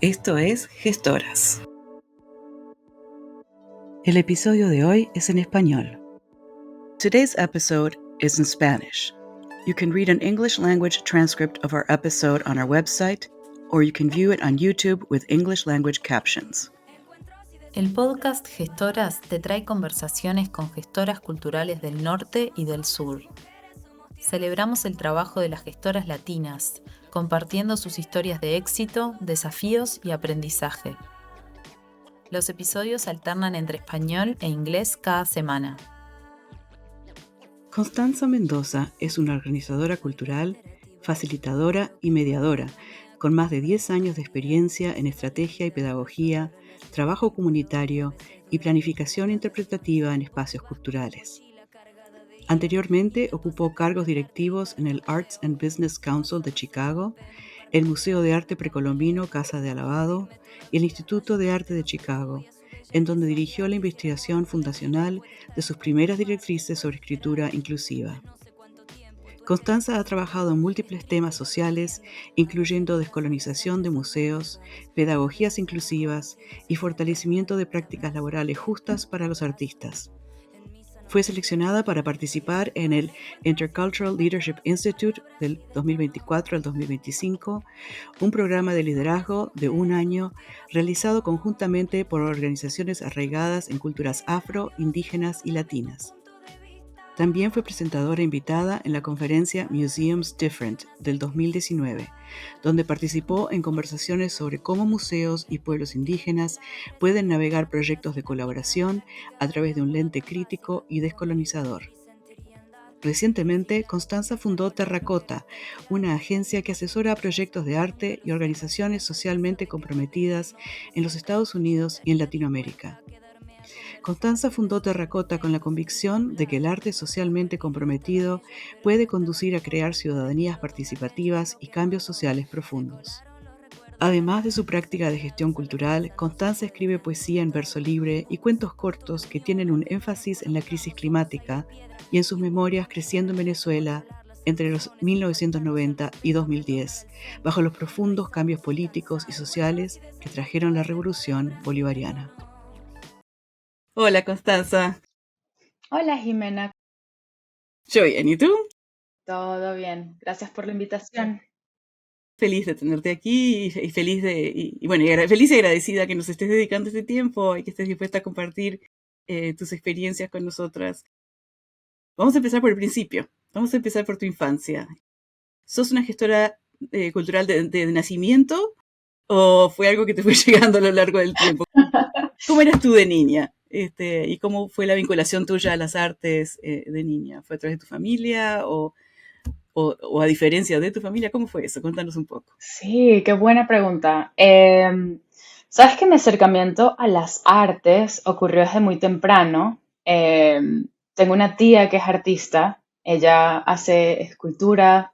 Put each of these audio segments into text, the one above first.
Esto es Gestoras. El episodio de hoy es en español. Today's episode is in Spanish. You can read an English language transcript of our episode on our website, or you can view it on YouTube with English language captions. El podcast Gestoras te trae conversaciones con gestoras culturales del norte y del sur. Celebramos el trabajo de las gestoras latinas, compartiendo sus historias de éxito, desafíos y aprendizaje. Los episodios alternan entre español e inglés cada semana. Constanza Mendoza es una organizadora cultural, facilitadora y mediadora, con más de 10 años de experiencia en estrategia y pedagogía, trabajo comunitario y planificación interpretativa en espacios culturales. Anteriormente ocupó cargos directivos en el Arts and Business Council de Chicago, el Museo de Arte Precolombino Casa de Alabado y el Instituto de Arte de Chicago, en donde dirigió la investigación fundacional de sus primeras directrices sobre escritura inclusiva. Constanza ha trabajado en múltiples temas sociales, incluyendo descolonización de museos, pedagogías inclusivas y fortalecimiento de prácticas laborales justas para los artistas. Fue seleccionada para participar en el Intercultural Leadership Institute del 2024 al 2025, un programa de liderazgo de un año realizado conjuntamente por organizaciones arraigadas en culturas afro, indígenas y latinas. También fue presentadora invitada en la conferencia Museums Different del 2019, donde participó en conversaciones sobre cómo museos y pueblos indígenas pueden navegar proyectos de colaboración a través de un lente crítico y descolonizador. Recientemente, Constanza fundó Terracota, una agencia que asesora a proyectos de arte y organizaciones socialmente comprometidas en los Estados Unidos y en Latinoamérica. Constanza fundó Terracota con la convicción de que el arte socialmente comprometido puede conducir a crear ciudadanías participativas y cambios sociales profundos. Además de su práctica de gestión cultural, Constanza escribe poesía en verso libre y cuentos cortos que tienen un énfasis en la crisis climática y en sus memorias creciendo en Venezuela entre los 1990 y 2010, bajo los profundos cambios políticos y sociales que trajeron la revolución bolivariana. Hola, Constanza. Hola, Jimena. Yo bien, ¿y tú? Todo bien. Gracias por la invitación. Feliz de tenerte aquí y feliz feliz y agradecida que nos estés dedicando este tiempo y que estés dispuesta a compartir tus experiencias con nosotras. Vamos a empezar por el principio. Vamos a empezar por tu infancia. ¿Sos una gestora cultural de nacimiento o fue algo que te fue llegando a lo largo del tiempo? ¿Cómo eras tú de niña? ¿Y cómo fue la vinculación tuya a las artes de niña? ¿Fue a través de tu familia o a diferencia de tu familia? ¿Cómo fue eso? Cuéntanos un poco. Sí, qué buena pregunta. Sabes que mi acercamiento a las artes ocurrió desde muy temprano. Tengo una tía que es artista. Ella hace escultura.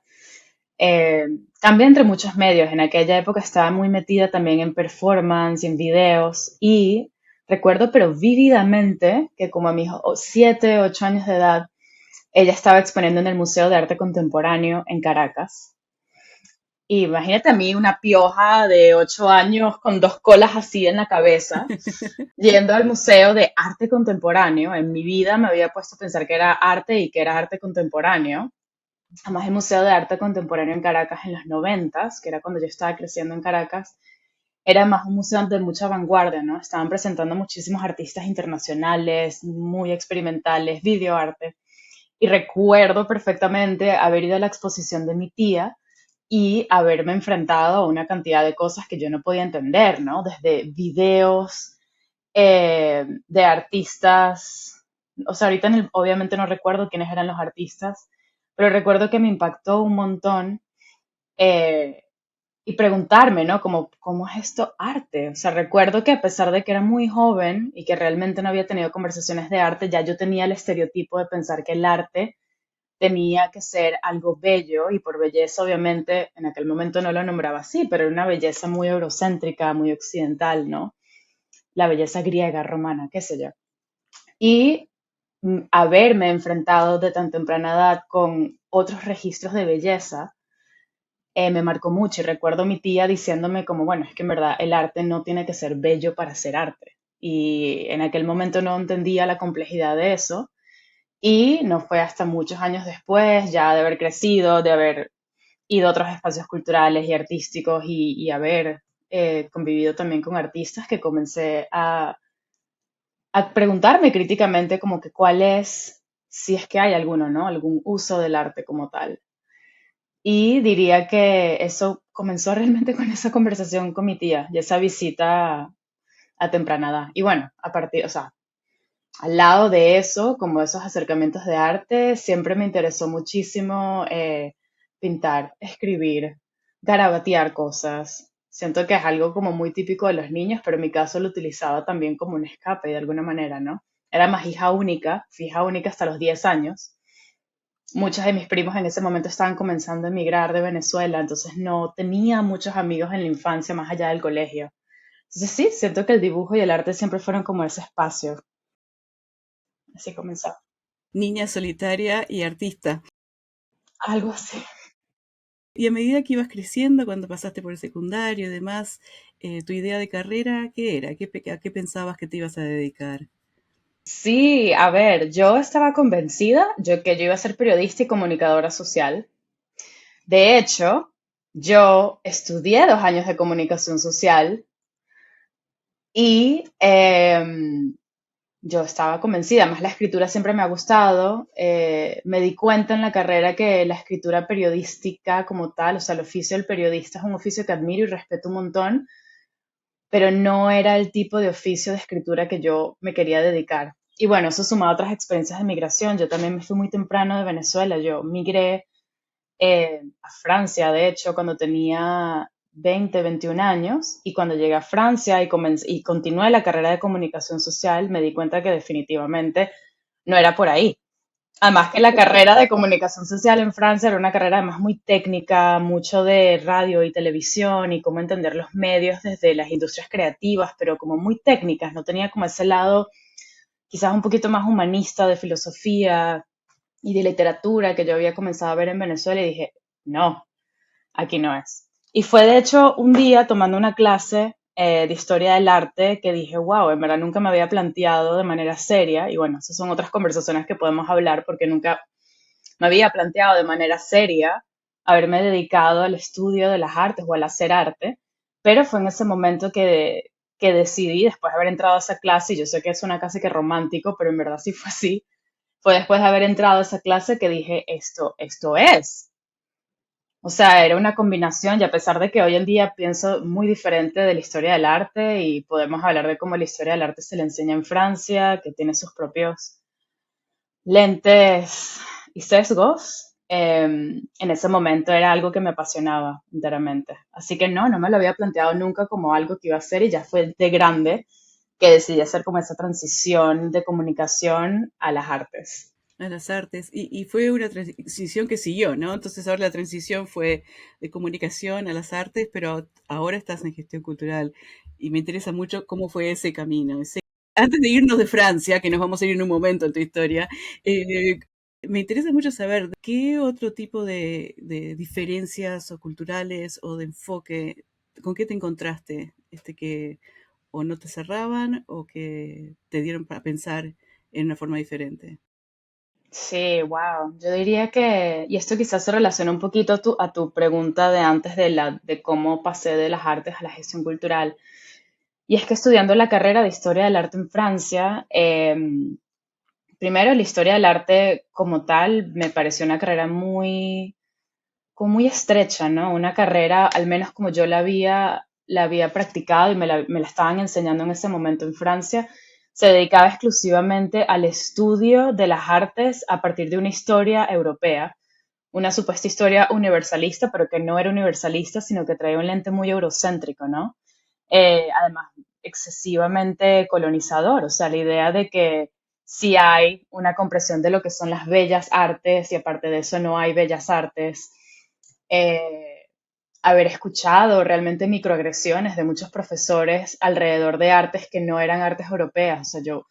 Cambia entre muchos medios. En aquella época estaba muy metida también en performance y en videos. Y recuerdo, pero vívidamente, que como a mis 7, 8 años de edad, ella estaba exponiendo en el Museo de Arte Contemporáneo en Caracas. Y imagínate a mí, una pioja de 8 años con 2 colas así en la cabeza, yendo al Museo de Arte Contemporáneo. En mi vida me había puesto a pensar que era arte y que era arte contemporáneo. Además, el Museo de Arte Contemporáneo en Caracas en los 90, que era cuando yo estaba creciendo en Caracas, era más un museo de mucha vanguardia, ¿no? Estaban presentando muchísimos artistas internacionales, muy experimentales, videoarte. Y recuerdo perfectamente haber ido a la exposición de mi tía y haberme enfrentado a una cantidad de cosas que yo no podía entender, ¿no? Desde videos de artistas, o sea, ahorita obviamente no recuerdo quiénes eran los artistas, pero recuerdo que me impactó un montón eh, y preguntarme, ¿no? ¿Cómo es esto arte? O sea, recuerdo que a pesar de que era muy joven y que realmente no había tenido conversaciones de arte, ya yo tenía el estereotipo de pensar que el arte tenía que ser algo bello y por belleza obviamente en aquel momento no lo nombraba así, pero era una belleza muy eurocéntrica, muy occidental, ¿no? La belleza griega, romana, qué sé yo. Y haberme enfrentado de tan temprana edad con otros registros de belleza me marcó mucho y recuerdo a mi tía diciéndome como, bueno, es que en verdad el arte no tiene que ser bello para ser arte. Y en aquel momento no entendía la complejidad de eso y no fue hasta muchos años después, ya de haber crecido, de haber ido a otros espacios culturales y artísticos y haber convivido también con artistas que comencé a preguntarme críticamente como que cuál es, si es que hay alguno, ¿no? Algún uso del arte como tal. Y diría que eso comenzó realmente con esa conversación con mi tía y esa visita a temprana edad. Y bueno, a partir, o sea, al lado de eso, como esos acercamientos de arte, siempre me interesó muchísimo pintar, escribir, garabatear cosas. Siento que es algo como muy típico de los niños, pero en mi caso lo utilizaba también como un escape de alguna manera, ¿no? Era más hija única, fui hija única hasta los 10 años. Muchos de mis primos en ese momento estaban comenzando a emigrar de Venezuela, entonces no tenía muchos amigos en la infancia más allá del colegio. Entonces sí, siento que el dibujo y el arte siempre fueron como ese espacio. Así comenzó. Niña solitaria y artista. Algo así. Y a medida que ibas creciendo, cuando pasaste por el secundario y demás, tu idea de carrera, ¿qué era? ¿A qué pensabas que te ibas a dedicar? Sí, a ver, yo estaba convencida que yo iba a ser periodista y comunicadora social. De hecho, yo estudié 2 años de comunicación social y yo estaba convencida, además la escritura siempre me ha gustado. Me di cuenta en la carrera que la escritura periodística como tal, o sea, el oficio del periodista es un oficio que admiro y respeto un montón, pero no era el tipo de oficio de escritura que yo me quería dedicar. Y bueno, eso sumado a otras experiencias de migración. Yo también me fui muy temprano de Venezuela. Yo migré a Francia, de hecho, cuando tenía 20, 21 años. Y cuando llegué a Francia y continué la carrera de comunicación social, me di cuenta que definitivamente no era por ahí. Además que la carrera de comunicación social en Francia era una carrera además muy técnica, mucho de radio y televisión y cómo entender los medios desde las industrias creativas, pero como muy técnicas, no tenía como ese lado quizás un poquito más humanista de filosofía y de literatura que yo había comenzado a ver en Venezuela y dije, no, aquí no es. Y fue de hecho un día tomando una clase de historia del arte que dije, wow, en verdad nunca me había planteado de manera seria, y bueno, esas son otras conversaciones que podemos hablar porque nunca me había planteado de manera seria haberme dedicado al estudio de las artes o al hacer arte, pero fue en ese momento que decidí, después de haber entrado a esa clase, y yo sé que es una casi que romántico, pero en verdad sí fue así, fue después de haber entrado a esa clase que dije, esto es. O sea, era una combinación y a pesar de que hoy en día pienso muy diferente de la historia del arte y podemos hablar de cómo la historia del arte se le enseña en Francia, que tiene sus propios lentes y sesgos, en ese momento era algo que me apasionaba enteramente. Así que no me lo había planteado nunca como algo que iba a hacer y ya fue de grande que decidí hacer como esa transición de comunicación a las artes. A las artes. Y fue una transición que siguió, ¿no? Entonces ahora la transición fue de comunicación a las artes, pero ahora estás en gestión cultural. Y me interesa mucho cómo fue ese camino. Antes de irnos de Francia, que nos vamos a ir en un momento en tu historia, me interesa mucho saber qué otro tipo de diferencias o culturales o de enfoque, con qué te encontraste, que o no te cerraban o que te dieron para pensar en una forma diferente. Sí, wow. Yo diría que, y esto quizás se relaciona un poquito a tu pregunta de antes de cómo pasé de las artes a la gestión cultural. Y es que estudiando la carrera de Historia del Arte en Francia, primero la historia del arte como tal me pareció una carrera como muy estrecha, ¿no? Una carrera, al menos como yo la había practicado y me la estaban enseñando en ese momento en Francia, se dedicaba exclusivamente al estudio de las artes a partir de una historia europea, una supuesta historia universalista, pero que no era universalista, sino que traía un lente muy eurocéntrico, ¿no? Además, excesivamente colonizador, o sea, la idea de que si hay una comprensión de lo que son las bellas artes y aparte de eso no hay bellas artes, eh, haber escuchado realmente microagresiones de muchos profesores alrededor de artes que no eran artes europeas. O sea, yo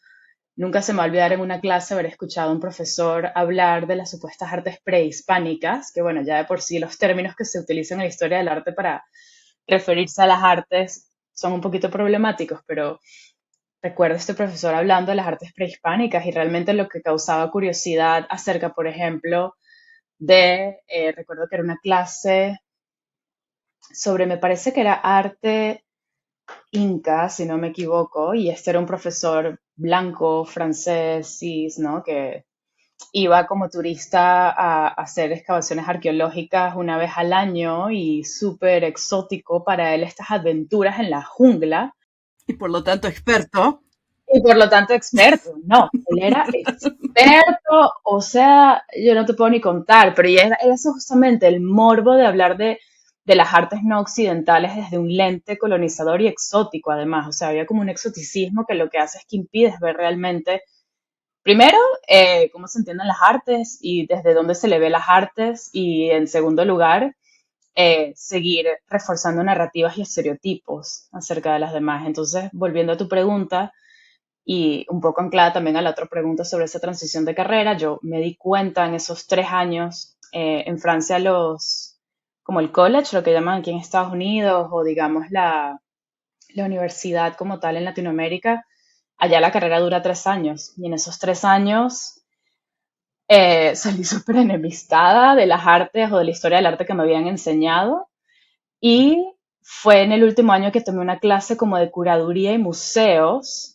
nunca se me va a olvidar en una clase haber escuchado a un profesor hablar de las supuestas artes prehispánicas, que bueno, ya de por sí los términos que se utilizan en la historia del arte para referirse a las artes son un poquito problemáticos, pero recuerdo a este profesor hablando de las artes prehispánicas y realmente lo que causaba curiosidad acerca, por ejemplo, recuerdo que era una clase sobre, me parece que era arte inca, si no me equivoco, y este era un profesor blanco, francés, cis, ¿no? Que iba como turista a hacer excavaciones arqueológicas una vez al año y súper exótico para él estas aventuras en la jungla. Y por lo tanto experto. Y por lo tanto experto, no, él era experto, o sea, yo no te puedo ni contar, pero era eso justamente el morbo de hablar de las artes no occidentales desde un lente colonizador y exótico además, o sea, había como un exoticismo que lo que hace es que impides ver realmente, primero, cómo se entienden las artes y desde dónde se le ve las artes, y en segundo lugar, seguir reforzando narrativas y estereotipos acerca de las demás. Entonces, volviendo a tu pregunta, y un poco anclada también a la otra pregunta sobre esa transición de carrera, yo me di cuenta en esos 3 años en Francia como el college, lo que llaman aquí en Estados Unidos, o digamos la universidad como tal en Latinoamérica, allá la carrera dura 3 años. Y en esos 3 años salí súper enemistada de las artes o de la historia del arte que me habían enseñado. Y fue en el último año que tomé una clase como de curaduría y museos,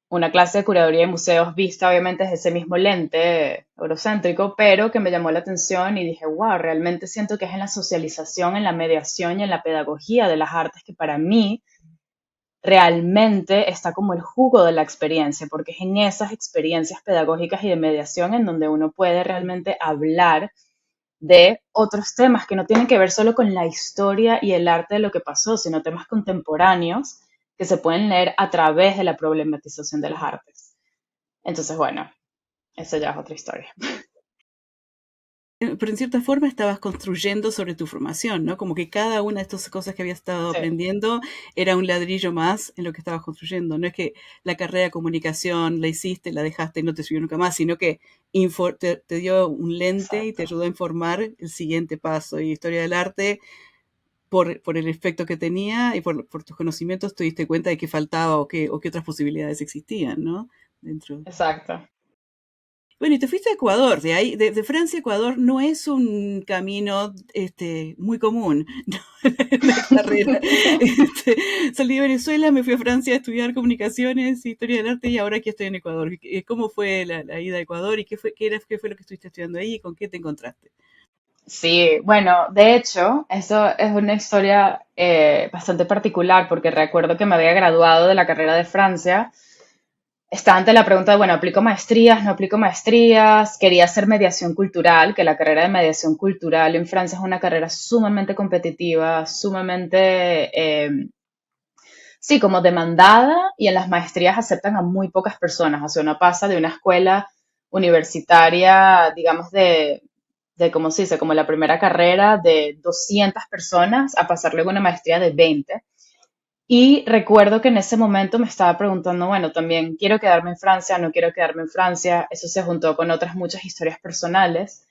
una clase de curaduría de museos vista obviamente desde ese mismo lente eurocéntrico, pero que me llamó la atención y dije, wow, realmente siento que es en la socialización, en la mediación y en la pedagogía de las artes que para mí realmente está como el jugo de la experiencia, porque es en esas experiencias pedagógicas y de mediación en donde uno puede realmente hablar de otros temas que no tienen que ver solo con la historia y el arte de lo que pasó, sino temas contemporáneos que se pueden leer a través de la problematización de las artes. Entonces, bueno, esa ya es otra historia. Pero en cierta forma estabas construyendo sobre tu formación, ¿no? Como que cada una de estas cosas que habías estado Sí, aprendiendo era un ladrillo más en lo que estabas construyendo. No es que la carrera de comunicación la hiciste, la dejaste y no te sirvió nunca más, sino que te dio un lente y te exacto. ayudó a informar el siguiente paso. Y historia del arte, por el efecto que tenía y por tus conocimientos, te diste cuenta de que faltaba o qué otras posibilidades existían, ¿no? Dentro. Exacto. Bueno, y te fuiste a Ecuador, de ahí, de Francia a Ecuador no es un camino muy común, ¿no? La carrera. Salí de Venezuela, me fui a Francia a estudiar comunicaciones, historia del arte y ahora aquí estoy en Ecuador. ¿Cómo fue la ida a Ecuador y qué fue lo que estuviste estudiando ahí y con qué te encontraste? Sí, bueno, de hecho, eso es una historia bastante particular porque recuerdo que me había graduado de la carrera de Francia. Estaba ante la pregunta de, bueno, ¿aplico maestrías? ¿No aplico maestrías? Quería hacer mediación cultural, que la carrera de mediación cultural en Francia es una carrera sumamente competitiva, sumamente, sí, como demandada, y en las maestrías aceptan a muy pocas personas. O sea, uno pasa de una escuela universitaria, digamos, ¿cómo se dice? Como la primera carrera de 200 personas a pasar luego a una maestría de 20. Y recuerdo que en ese momento me estaba preguntando, bueno, también quiero quedarme en Francia, no quiero quedarme en Francia. Eso se juntó con otras muchas historias personales,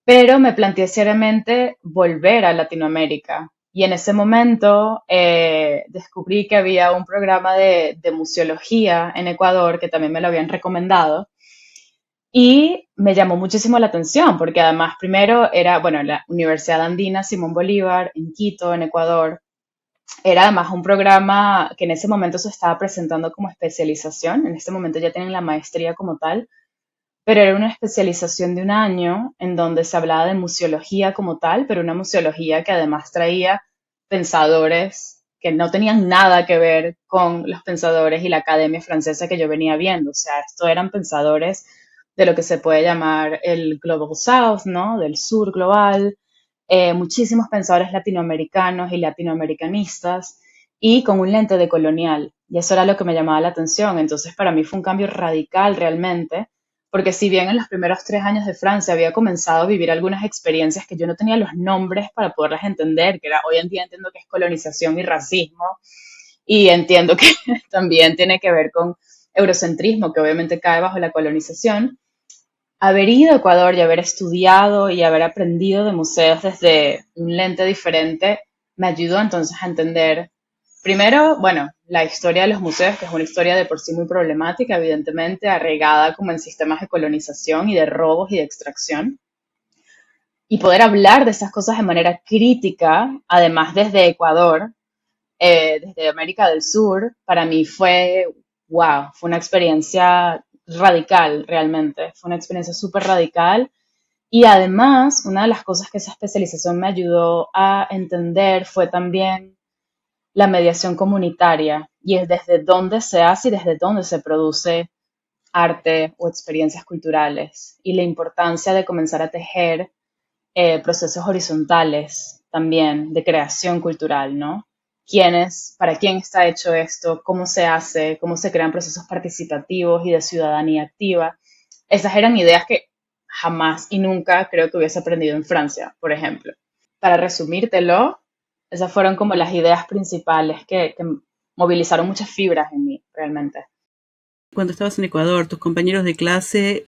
pero me planteé seriamente volver a Latinoamérica. Y en ese momento descubrí que había un programa de museología en Ecuador que también me lo habían recomendado. Y me llamó muchísimo la atención, porque además primero era, bueno, la Universidad Andina Simón Bolívar en Quito, en Ecuador, era además un programa que en ese momento se estaba presentando como especialización, en este momento ya tienen la maestría como tal, pero era una especialización de un año en donde se hablaba de museología como tal, pero una museología que además traía pensadores que no tenían nada que ver con los pensadores y la academia francesa que yo venía viendo. O sea, esto eran pensadores de lo que se puede llamar el Global South, ¿no? Del sur global, muchísimos pensadores latinoamericanos y latinoamericanistas, y con un lente de colonial. Y eso era lo que me llamaba la atención. Entonces, para mí fue un cambio radical realmente, porque si bien en los primeros 3 años de Francia había comenzado a vivir algunas experiencias que yo no tenía los nombres para poderlas entender, que era, hoy en día entiendo que es colonización y racismo, y entiendo que también tiene que ver con eurocentrismo que obviamente cae bajo la colonización, haber ido a Ecuador y haber estudiado y haber aprendido de museos desde un lente diferente me ayudó entonces a entender, primero, bueno, la historia de los museos, que es una historia de por sí muy problemática, evidentemente, arraigada como en sistemas de colonización y de robos y de extracción. Y poder hablar de esas cosas de manera crítica, además desde Ecuador, desde América del Sur, para mí fue, wow, fue una experiencia radical realmente, fue una experiencia súper radical y además una de las cosas que esa especialización me ayudó a entender fue también la mediación comunitaria y es desde dónde se hace y desde dónde se produce arte o experiencias culturales y la importancia de comenzar a tejer procesos horizontales también de creación cultural, ¿no? ¿Quiénes, para quién está hecho esto? ¿Cómo se hace? ¿Cómo se crean procesos participativos y de ciudadanía activa? Esas eran ideas que jamás y nunca creo que hubiese aprendido en Francia, por ejemplo. Para resumírtelo, esas fueron como las ideas principales que movilizaron muchas fibras en mí, realmente. Cuando estabas en Ecuador, tus compañeros de clase,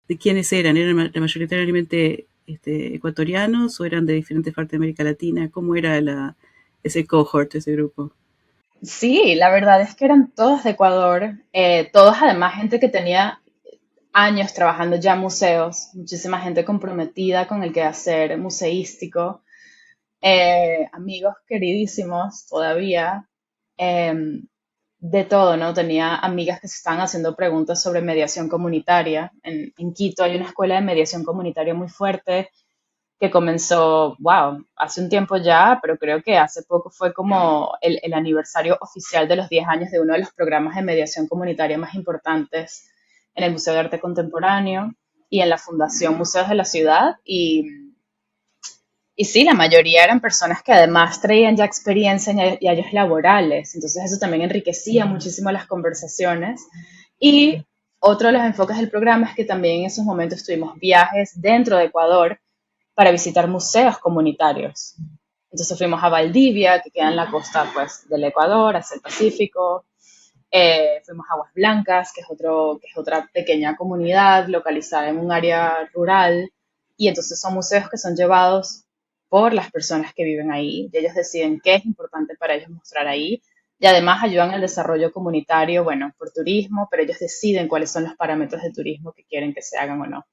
¿de quiénes eran? ¿Eran mayoritariamente ecuatorianos o eran de diferentes partes de América Latina? ¿Cómo era ese cohort, ese grupo? Sí, la verdad es que eran todos de Ecuador, todos además gente que tenía años trabajando ya en museos, muchísima gente comprometida con el quehacer museístico, amigos queridísimos todavía, eh, de todo, ¿no? Tenía amigas que se estaban haciendo preguntas sobre mediación comunitaria. En Quito hay una escuela de mediación comunitaria muy fuerte que comenzó, wow, hace un tiempo ya, pero creo que hace poco fue como el aniversario oficial de los 10 años de uno de los programas de mediación comunitaria más importantes en el Museo de Arte Contemporáneo y en la Fundación Museos de la Ciudad. Y sí, la mayoría eran personas que además traían ya experiencia y años laborales, entonces eso también enriquecía muchísimo las conversaciones. Y otro de los enfoques del programa es que también en esos momentos tuvimos viajes dentro de Ecuador para visitar museos comunitarios. Entonces fuimos a Valdivia, que queda en la costa pues, del Ecuador, hacia el Pacífico. Fuimos a Aguas Blancas, que es otra pequeña comunidad localizada en un área rural. Y entonces son museos que son llevados por las personas que viven ahí. Y ellos deciden qué es importante para ellos mostrar ahí. Y además ayudan al desarrollo comunitario, bueno, por turismo, pero ellos deciden cuáles son los parámetros de turismo que quieren que se hagan o no.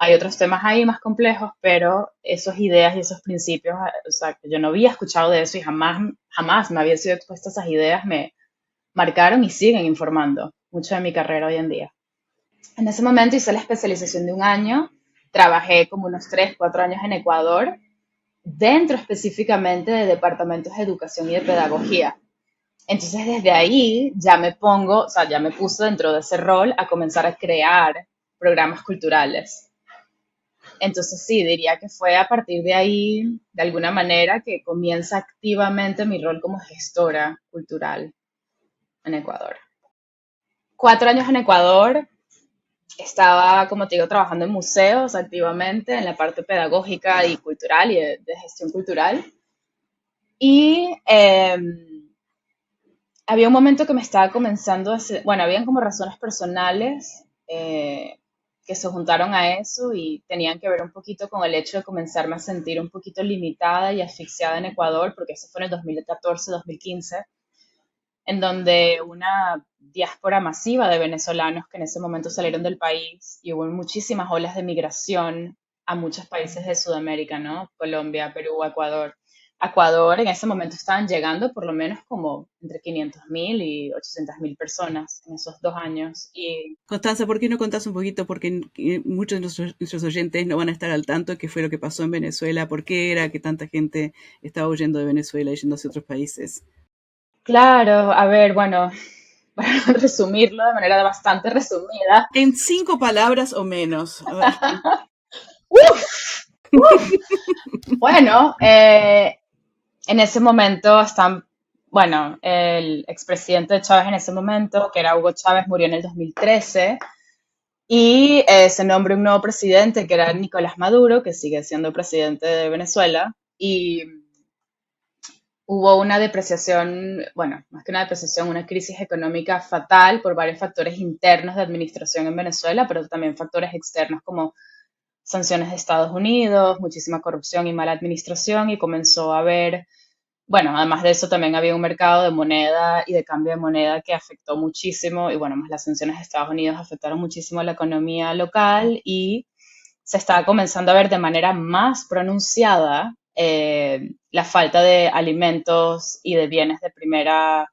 Hay otros temas ahí más complejos, pero esas ideas y esos principios, o sea, que yo no había escuchado de eso y jamás me había sido expuesta a esas ideas, me marcaron y siguen informando mucho de mi carrera hoy en día. En ese momento hice la especialización de un año, trabajé como unos 3, 4 años en Ecuador, dentro específicamente de departamentos de educación y de pedagogía. Entonces desde ahí ya me pongo, o sea, ya me puse dentro de ese rol a comenzar a crear programas culturales. Entonces sí, diría que fue a partir de ahí, de alguna manera, que comienza activamente mi rol como gestora cultural en Ecuador. 4 años en Ecuador, estaba, como te digo, trabajando en museos activamente, en la parte pedagógica y cultural y de gestión cultural. Y había un momento que me estaba comenzando a hacer, bueno, habían como razones personales que se juntaron a eso y tenían que ver un poquito con el hecho de comenzarme a sentir un poquito limitada y asfixiada en Ecuador, porque eso fue en el 2014-2015, en donde una diáspora masiva de venezolanos que en ese momento salieron del país y hubo muchísimas olas de migración a muchos países de Sudamérica, ¿no? Colombia, Perú, Ecuador. Ecuador en ese momento estaban llegando por lo menos como entre 500.000 y 800.000 personas en esos 2 años. Y Constanza, ¿por qué no contás un poquito? Porque muchos de nuestros oyentes no van a estar al tanto de qué fue lo que pasó en Venezuela, por qué era que tanta gente estaba huyendo de Venezuela y yendo hacia otros países. claro, a ver, bueno, para resumirlo de manera bastante resumida. En 5 palabras o menos. A ver. ¡Uf! Bueno, en ese momento están, bueno, el expresidente de Chávez en ese momento, que era Hugo Chávez, murió en el 2013 y se nombró un nuevo presidente que era Nicolás Maduro, que sigue siendo presidente de Venezuela. Y hubo una depreciación, bueno, más que una depreciación, una crisis económica fatal por varios factores internos de administración en Venezuela, pero también factores externos como sanciones de Estados Unidos, muchísima corrupción y mala administración, y comenzó a haber, bueno, además de eso también había un mercado de moneda y de cambio de moneda que afectó muchísimo, y bueno, más las sanciones de Estados Unidos afectaron muchísimo a la economía local y se está comenzando a ver de manera más pronunciada la falta de alimentos y de bienes de primera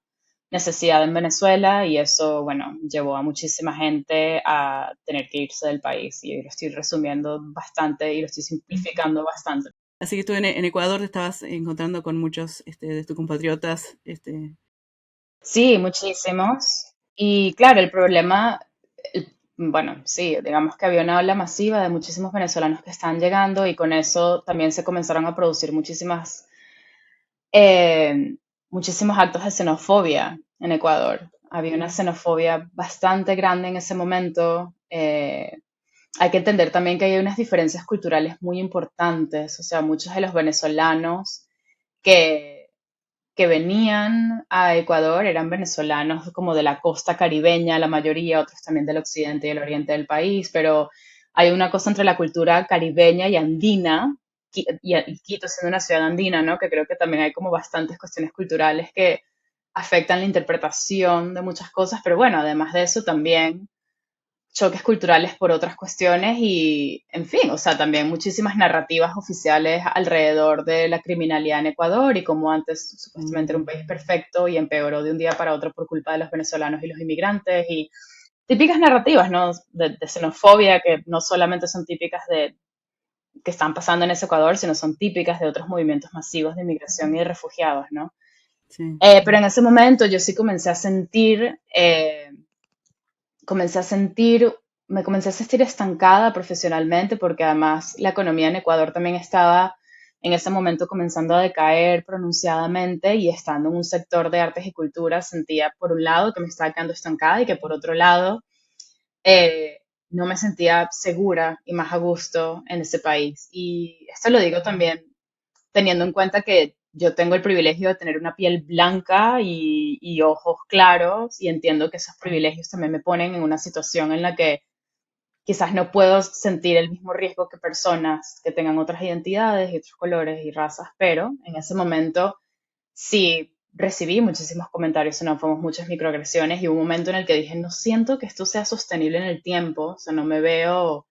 necesidad en Venezuela y eso, bueno, llevó a muchísima gente a tener que irse del país y lo estoy resumiendo bastante y lo estoy simplificando bastante. Así que tú en Ecuador te estabas encontrando con muchos de tus compatriotas. Sí, muchísimos. Y claro, el problema, bueno, sí, digamos que había una ola masiva de muchísimos venezolanos que están llegando y con eso también se comenzaron a producir eh, muchísimos actos de xenofobia en Ecuador. Había una xenofobia bastante grande en ese momento. Hay que entender también que hay unas diferencias culturales muy importantes. O sea, muchos de los venezolanos que, que venían a Ecuador eran venezolanos como de la costa caribeña, la mayoría, otros también del occidente y el oriente del país, pero hay una cosa entre la cultura caribeña y andina, y Quito siendo una ciudad andina, ¿no? Que creo que también hay como bastantes cuestiones culturales que afectan la interpretación de muchas cosas, pero bueno, además de eso también choques culturales por otras cuestiones y, en fin, o sea, también muchísimas narrativas oficiales alrededor de la criminalidad en Ecuador y cómo antes supuestamente era un país perfecto y empeoró de un día para otro por culpa de los venezolanos y los inmigrantes y típicas narrativas, ¿no? De xenofobia que no solamente son típicas de que están pasando en ese Ecuador, sino son típicas de otros movimientos masivos de inmigración y de refugiados, ¿no? Sí. Pero en ese momento yo sí comencé a sentir, me comencé a sentir estancada profesionalmente porque además la economía en Ecuador también estaba en ese momento comenzando a decaer pronunciadamente y estando en un sector de artes y culturas sentía por un lado que me estaba quedando estancada y que por otro lado eh, no me sentía segura y más a gusto en ese país. Y esto lo digo también teniendo en cuenta que yo tengo el privilegio de tener una piel blanca y ojos claros y entiendo que esos privilegios también me ponen en una situación en la que quizás no puedo sentir el mismo riesgo que personas que tengan otras identidades y otros colores y razas, pero en ese momento sí recibí muchísimos comentarios xenófobos, muchas microagresiones y hubo un momento en el que dije, no siento que esto sea sostenible en el tiempo, o sea, no me veo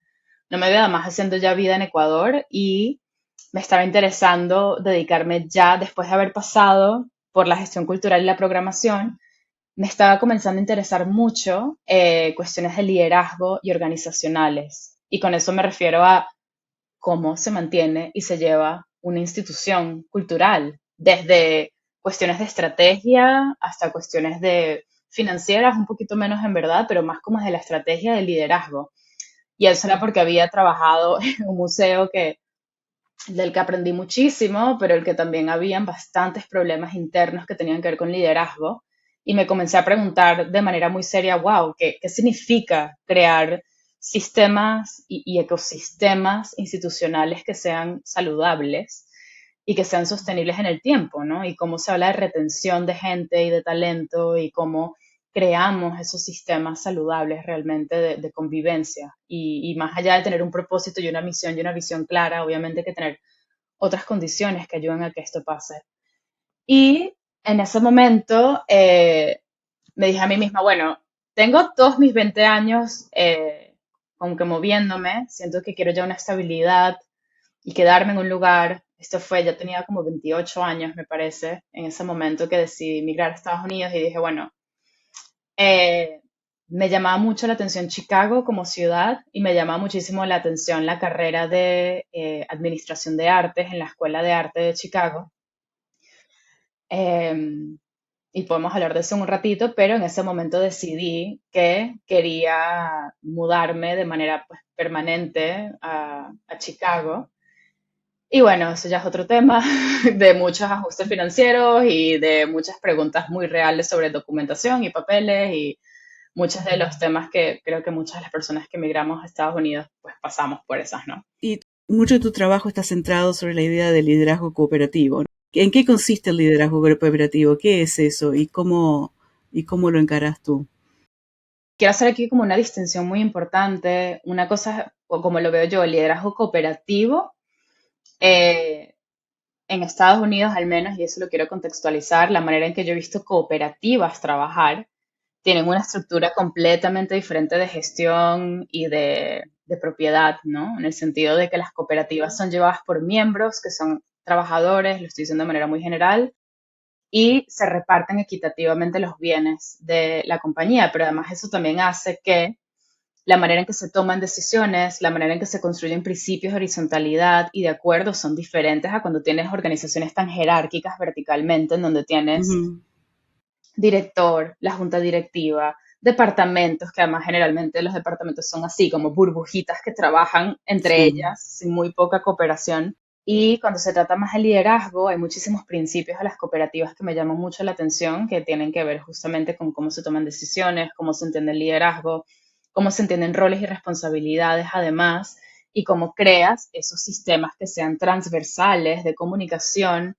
además haciendo ya vida en Ecuador y me estaba interesando dedicarme ya, después de haber pasado por la gestión cultural y la programación, me estaba comenzando a interesar mucho cuestiones de liderazgo y organizacionales. Y con eso me refiero a cómo se mantiene y se lleva una institución cultural, desde cuestiones de estrategia hasta cuestiones de financieras, un poquito menos en verdad, pero más como de la estrategia del liderazgo. Y eso era porque había trabajado en un museo del que aprendí muchísimo, pero el que también habían bastantes problemas internos que tenían que ver con liderazgo. Y me comencé a preguntar de manera muy seria, wow, ¿qué significa crear sistemas y ecosistemas institucionales que sean saludables y que sean sostenibles en el tiempo, ¿no? Y cómo se habla de retención de gente y de talento y cómo creamos esos sistemas saludables realmente de convivencia. Y más allá de tener un propósito y una misión y una visión clara, obviamente hay que tener otras condiciones que ayuden a que esto pase. Y en ese momento me dije a mí misma, bueno, tengo todos mis 20 años como que moviéndome, siento que quiero ya una estabilidad y quedarme en un lugar. Esto fue, ya tenía como 28 años, me parece, en ese momento que decidí migrar a Estados Unidos y dije, bueno, eh, me llamaba mucho la atención Chicago como ciudad y me llamaba muchísimo la atención la carrera de Administración de Artes en la Escuela de Arte de Chicago. Eh, y podemos hablar de eso en un ratito, pero en ese momento decidí que quería mudarme de manera pues, permanente a Chicago. Y bueno, eso ya es otro tema de muchos ajustes financieros y de muchas preguntas muy reales sobre documentación y papeles y muchos de los temas que creo que muchas de las personas que emigramos a Estados Unidos pues pasamos por esas, ¿no? Y mucho de tu trabajo está centrado sobre la idea del liderazgo cooperativo, ¿no? ¿En qué consiste el liderazgo cooperativo? ¿Qué es eso? Y cómo lo encarás tú? Quiero hacer aquí como una distinción muy importante. Una cosa, o como lo veo yo, el liderazgo cooperativo, eh, en Estados Unidos al menos, y eso lo quiero contextualizar, la manera en que yo he visto cooperativas trabajar, tienen una estructura completamente diferente de gestión y de propiedad, ¿no? En el sentido de que las cooperativas son llevadas por miembros que son trabajadores, lo estoy diciendo de manera muy general, y se reparten equitativamente los bienes de la compañía, pero además eso también hace que la manera en que se toman decisiones, la manera en que se construyen principios de horizontalidad y de acuerdo son diferentes a cuando tienes organizaciones tan jerárquicas verticalmente, en donde tienes Ujú. director, la junta directiva, departamentos, que además generalmente los departamentos son así, como burbujitas que trabajan entre Sí. ellas sin muy poca cooperación. Y cuando se trata más de liderazgo, hay muchísimos principios de las cooperativas que me llaman mucho la atención, que tienen que ver justamente con cómo se toman decisiones, cómo se entiende el liderazgo, cómo se entienden roles y responsabilidades además, y cómo creas esos sistemas que sean transversales de comunicación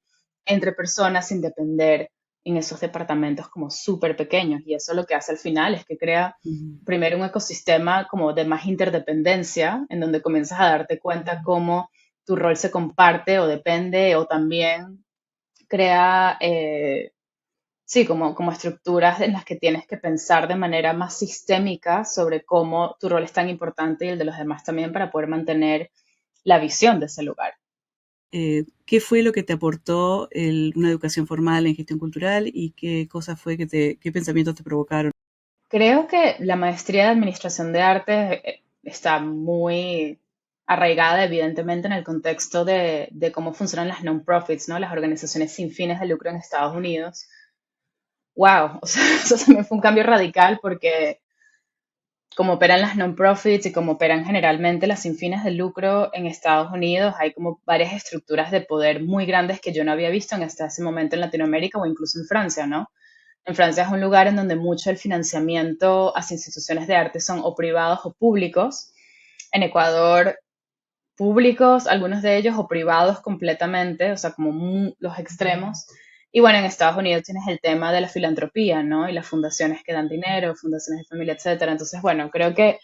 entre personas sin depender en esos departamentos como súper pequeños. Y eso lo que hace al final es que crea Ujú. primero un ecosistema como de más interdependencia, en donde comienzas a darte cuenta cómo tu rol se comparte o depende, o también crea, sí, como estructuras en las que tienes que pensar de manera más sistémica sobre cómo tu rol es tan importante y el de los demás también para poder mantener la visión de ese lugar. ¿Qué fue lo que te aportó una educación formal en gestión cultural y qué cosas fue qué pensamientos te provocaron? Creo que la maestría de Administración de Arte está muy arraigada, evidentemente, en el contexto de cómo funcionan las non-profits, ¿no? Las organizaciones sin fines de lucro en Estados Unidos. Wow, o sea, eso también fue un cambio radical porque como operan las non-profits y como operan generalmente las sin fines de lucro en Estados Unidos, hay como varias estructuras de poder muy grandes que yo no había visto hasta ese momento en Latinoamérica o incluso en Francia, ¿no? En Francia es un lugar en donde mucho el financiamiento a instituciones de arte son o privados o públicos. En Ecuador, públicos, algunos de ellos, o privados completamente, o sea, como los extremos. Y bueno, en Estados Unidos tienes el tema de la filantropía, ¿no? Y las fundaciones que dan dinero, fundaciones de familia, etcétera. Entonces, bueno, creo que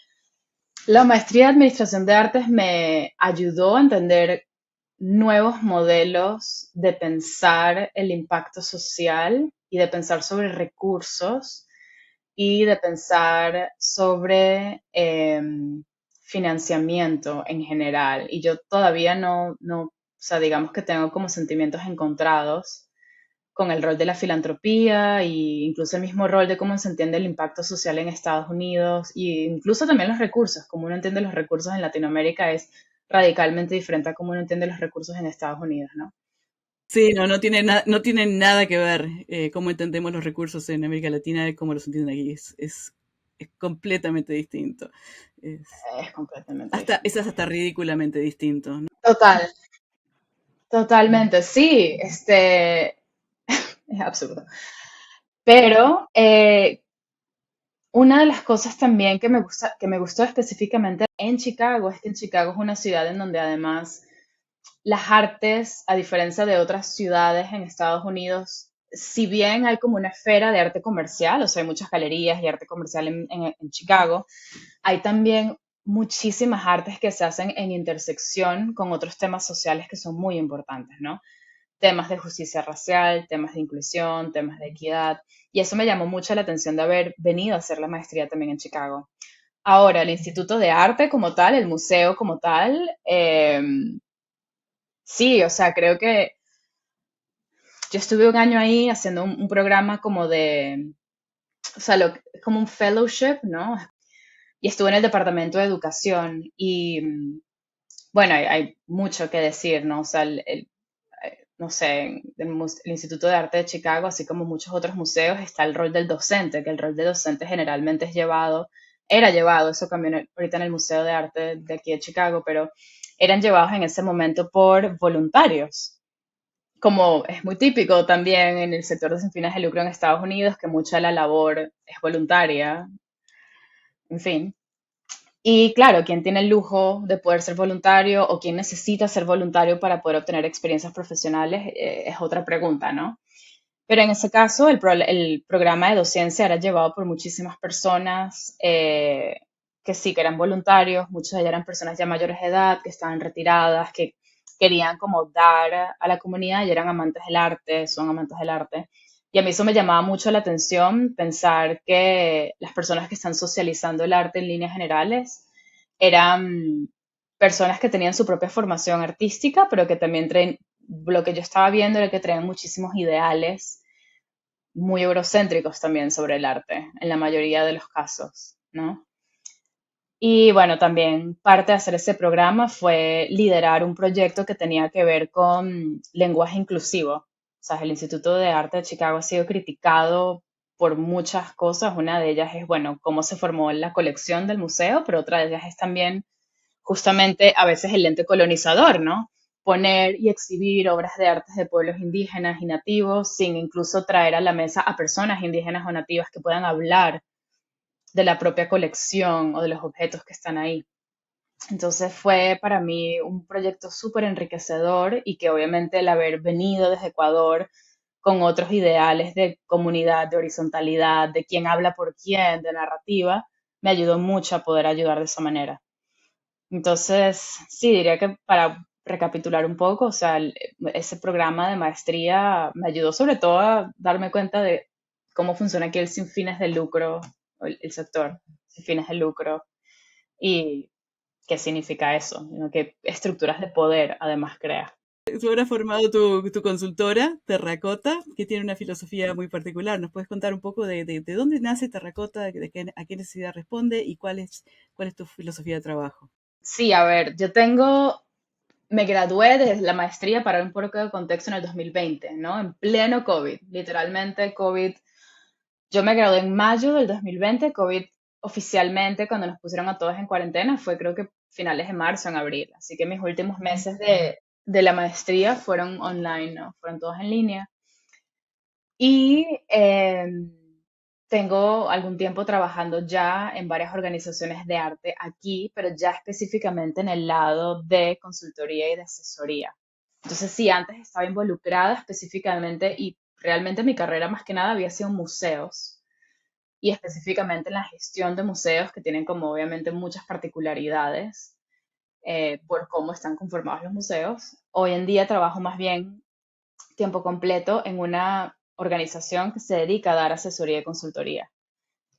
la maestría de Administración de Artes me ayudó a entender nuevos modelos de pensar el impacto social y de pensar sobre recursos y de pensar sobre financiamiento en general. Y yo todavía o sea, digamos que tengo como sentimientos encontrados con el rol de la filantropía e incluso el mismo rol de cómo se entiende el impacto social en Estados Unidos e incluso también los recursos, cómo uno entiende los recursos en Latinoamérica es radicalmente diferente a cómo uno entiende los recursos en Estados Unidos, ¿no? Sí, no tiene nada que ver cómo entendemos los recursos en América Latina y cómo los entienden aquí. Es completamente distinto. Es Es completamente distinto. es hasta ridículamente distinto, ¿no? Total, totalmente, sí, es absurdo. Pero una de las cosas también que me gustó específicamente en Chicago es que en Chicago es una ciudad en donde además las artes, a diferencia de otras ciudades en Estados Unidos, si bien hay como una esfera de arte comercial, o sea, hay muchas galerías y arte comercial en Chicago, hay también muchísimas artes que se hacen en intersección con otros temas sociales que son muy importantes, ¿no? Temas de justicia racial, temas de inclusión, temas de equidad. Y eso me llamó mucho la atención de haber venido a hacer la maestría también en Chicago. Ahora, el Instituto de Arte como tal, el museo como tal, sí, o sea, creo que yo estuve un año ahí haciendo un programa como o sea, como un fellowship, ¿no? Y estuve en el departamento de educación y bueno, hay mucho que decir, ¿no? O sea, no sé, el Instituto de Arte de Chicago, así como muchos otros museos, está el rol del docente, que el rol de docente generalmente era llevado, eso cambió ahorita en el Museo de Arte de aquí de Chicago, pero eran llevados en ese momento por voluntarios, como es muy típico también en el sector de sin fines de lucro en Estados Unidos, que mucha de la labor es voluntaria, en fin. Y claro, ¿quién tiene el lujo de poder ser voluntario o quién necesita ser voluntario para poder obtener experiencias profesionales? Es otra pregunta, ¿no? Pero en ese caso, el programa de docencia era llevado por muchísimas personas que sí, que eran voluntarios, muchos de ellos eran personas ya mayores de edad, que estaban retiradas, que querían como dar a la comunidad y eran amantes del arte, son amantes del arte. Y a mí eso me llamaba mucho la atención, pensar que las personas que están socializando el arte en líneas generales eran personas que tenían su propia formación artística, pero que también traen, lo que yo estaba viendo era que traían muchísimos ideales muy eurocéntricos también sobre el arte, en la mayoría de los casos, ¿no? Y bueno, también parte de hacer ese programa fue liderar un proyecto que tenía que ver con lenguaje inclusivo. O sea, el Instituto de Arte de Chicago ha sido criticado por muchas cosas. Una de ellas es, bueno, cómo se formó la colección del museo, pero otra de ellas es también justamente a veces el lente colonizador, ¿no? Poner y exhibir obras de artes de pueblos indígenas y nativos sin incluso traer a la mesa a personas indígenas o nativas que puedan hablar de la propia colección o de los objetos que están ahí. Entonces fue para mí un proyecto súper enriquecedor y que obviamente el haber venido desde Ecuador con otros ideales de comunidad, de horizontalidad, de quién habla por quién, de narrativa, me ayudó mucho a poder ayudar de esa manera. Entonces, sí, diría que para recapitular un poco, o sea, ese programa de maestría me ayudó sobre todo a darme cuenta de cómo funciona aquí el sin fines de lucro, o el sector sin fines de lucro y qué significa eso, ¿no? Qué estructuras de poder además crea. Tú habrás formado tu consultora, Terracota, que tiene una filosofía muy particular. ¿Nos puedes contar un poco de dónde nace Terracota, a qué necesidad responde y cuál es tu filosofía de trabajo? Sí, a ver, me gradué de la maestría para dar un poco de contexto en el 2020, ¿no? En pleno COVID, literalmente COVID. Yo me gradué en mayo del 2020, COVID oficialmente cuando nos pusieron a todos en cuarentena fue creo que finales de marzo, en abril. Así que mis últimos meses de la maestría fueron online, ¿no? Fueron todos en línea. Y tengo algún tiempo trabajando ya en varias organizaciones de arte aquí, pero ya específicamente en el lado de consultoría y de asesoría. Entonces, sí, antes estaba involucrada específicamente y realmente mi carrera más que nada había sido en museos y específicamente en la gestión de museos que tienen como obviamente muchas particularidades por cómo están conformados los museos. Hoy en día trabajo más bien tiempo completo en una organización que se dedica a dar asesoría y consultoría.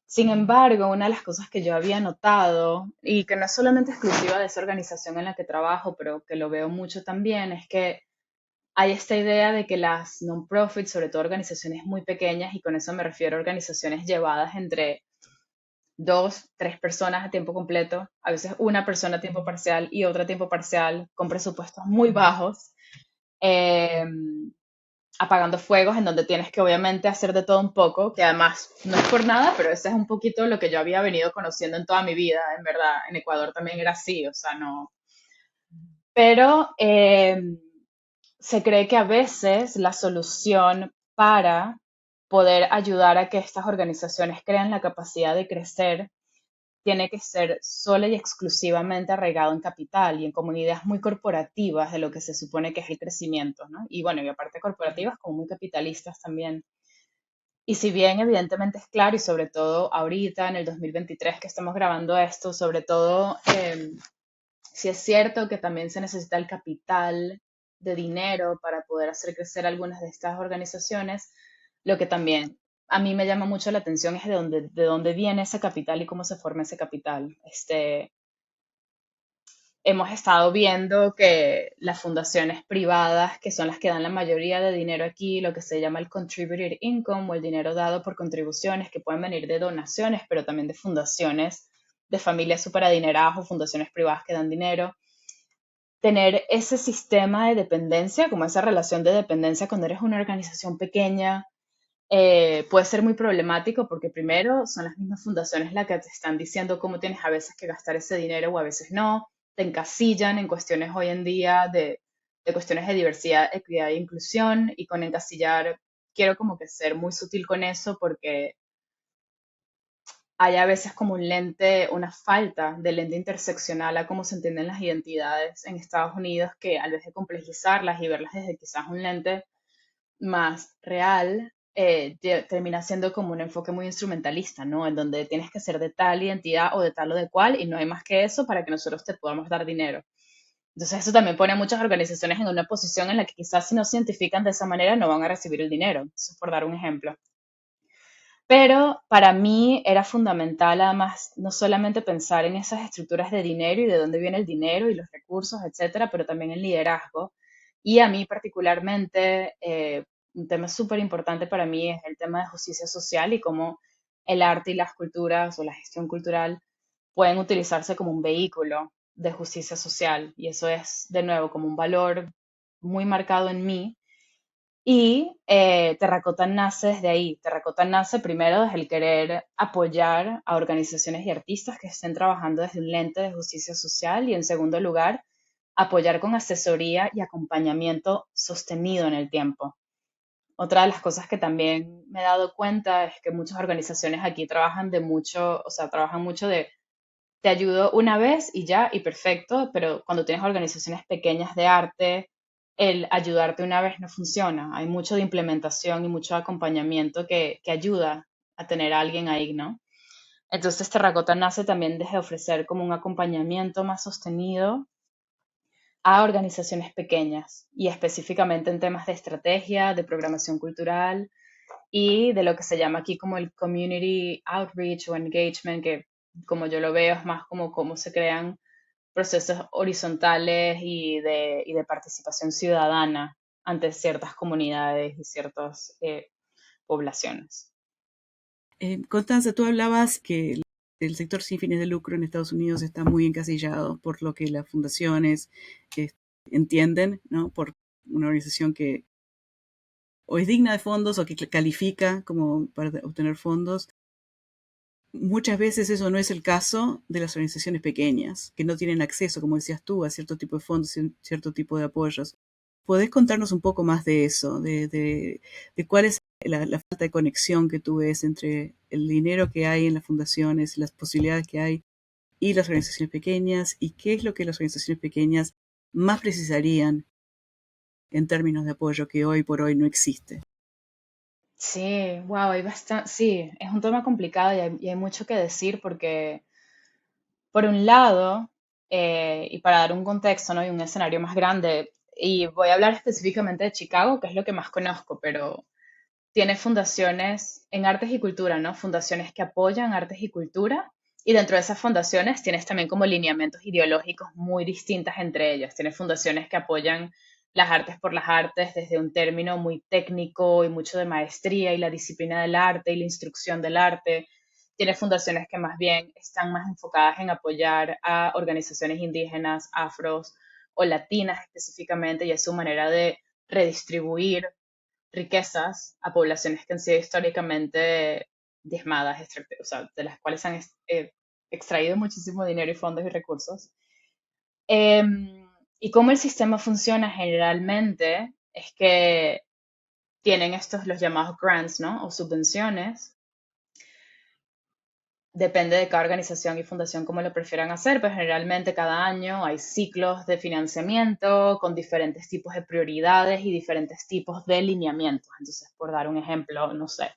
Sin embargo, una de las cosas que yo había notado, y que no es solamente exclusiva de esa organización en la que trabajo, pero que lo veo mucho también, es que hay esta idea de que las non-profits, sobre todo organizaciones muy pequeñas, y con eso me refiero a organizaciones llevadas entre dos, tres personas a tiempo completo, a veces una persona a tiempo parcial y otra a tiempo parcial, con presupuestos muy bajos, eh, apagando fuegos en donde tienes que obviamente hacer de todo un poco, que además no es por nada, pero ese es un poquito lo que yo había venido conociendo en toda mi vida, en verdad. En Ecuador también era así, o sea, no. Pero se cree que a veces la solución para poder ayudar a que estas organizaciones creen la capacidad de crecer tiene que ser sola y exclusivamente arraigado en capital y en comunidades muy corporativas de lo que se supone que es el crecimiento, ¿no? Y bueno, y aparte corporativas como muy capitalistas también. Y si bien evidentemente es claro, y sobre todo ahorita en el 2023 que estamos grabando esto, sobre todo si es cierto que también se necesita el capital de dinero para poder hacer crecer algunas de estas organizaciones, lo que también a mí me llama mucho la atención es de dónde viene ese capital y cómo se forma ese capital. Hemos estado viendo que las fundaciones privadas, que son las que dan la mayoría de dinero aquí, lo que se llama el contributed income o el dinero dado por contribuciones, que pueden venir de donaciones, pero también de fundaciones de familias súper adineradas o fundaciones privadas que dan dinero. Tener ese sistema de dependencia, como esa relación de dependencia cuando eres una organización pequeña, puede ser muy problemático porque primero son las mismas fundaciones las que te están diciendo cómo tienes a veces que gastar ese dinero o a veces no, te encasillan en cuestiones hoy en día de cuestiones de diversidad, equidad e inclusión y con encasillar quiero como que ser muy sutil con eso porque hay a veces como un lente, una falta de lente interseccional a cómo se entienden las identidades en Estados Unidos, que al vez de complejizarlas y verlas desde quizás un lente más real, termina siendo como un enfoque muy instrumentalista, ¿no? En donde tienes que ser de tal identidad o de tal o de cual y no hay más que eso para que nosotros te podamos dar dinero. Entonces eso también pone a muchas organizaciones en una posición en la que quizás si no se identifican de esa manera no van a recibir el dinero. Entonces, por dar un ejemplo. Pero para mí era fundamental, además, no solamente pensar en esas estructuras de dinero y de dónde viene el dinero y los recursos, etcétera, pero también en liderazgo. Y a mí particularmente, un tema súper importante para mí es el tema de justicia social y cómo el arte y las culturas o la gestión cultural pueden utilizarse como un vehículo de justicia social. Y eso es, de nuevo, como un valor muy marcado en mí y Terracota nace desde ahí. Terracota nace primero desde el querer apoyar a organizaciones y artistas que estén trabajando desde un lente de justicia social y en segundo lugar, apoyar con asesoría y acompañamiento sostenido en el tiempo. Otra de las cosas que también me he dado cuenta es que muchas organizaciones aquí trabajan de mucho, o sea, trabajan mucho de te ayudo una vez y ya, y perfecto, pero cuando tienes organizaciones pequeñas de arte, el ayudarte una vez no funciona. Hay mucho de implementación y mucho acompañamiento que ayuda a tener a alguien ahí, ¿no? Entonces, Terracota nace también desde ofrecer como un acompañamiento más sostenido a organizaciones pequeñas y específicamente en temas de estrategia, de programación cultural y de lo que se llama aquí como el community outreach o engagement, que como yo lo veo es más como cómo se crean procesos horizontales y de participación ciudadana ante ciertas comunidades y ciertas poblaciones. Constanza, tú hablabas que el sector sin fines de lucro en Estados Unidos está muy encasillado por lo que las fundaciones eh, entienden, ¿no? Por una organización que o es digna de fondos o que califica como para obtener fondos. Muchas veces eso no es el caso de las organizaciones pequeñas, que no tienen acceso, como decías tú, a cierto tipo de fondos y cierto tipo de apoyos. ¿Podés contarnos un poco más de eso, de cuál es la falta de conexión que tú ves entre el dinero que hay en las fundaciones, las posibilidades que hay y las organizaciones pequeñas, y qué es lo que las organizaciones pequeñas más precisarían en términos de apoyo que hoy por hoy no existe? Sí, wow, hay bastante, sí, es un tema complicado y hay mucho que decir porque, por un lado, y para dar un contexto, ¿no? Y un escenario más grande, y voy a hablar específicamente de Chicago, que es lo que más conozco, pero tiene fundaciones en artes y cultura, ¿no? Fundaciones que apoyan artes y cultura. Y dentro de esas fundaciones tienes también como lineamientos ideológicos muy distintas entre ellas. Tienes fundaciones que apoyan las artes por las artes desde un término muy técnico y mucho de maestría y la disciplina del arte y la instrucción del arte. Tienes fundaciones que más bien están más enfocadas en apoyar a organizaciones indígenas, afros o latinas específicamente y es su manera de redistribuir riquezas a poblaciones que han sido históricamente diezmadas, o sea, de las cuales han extraído muchísimo dinero y fondos y recursos. Y cómo el sistema funciona generalmente es que tienen estos, los llamados grants, ¿no? O subvenciones. Depende de cada organización y fundación cómo lo prefieran hacer, pero generalmente cada año hay ciclos de financiamiento con diferentes tipos de prioridades y diferentes tipos de lineamientos. Entonces, por dar un ejemplo, no sé,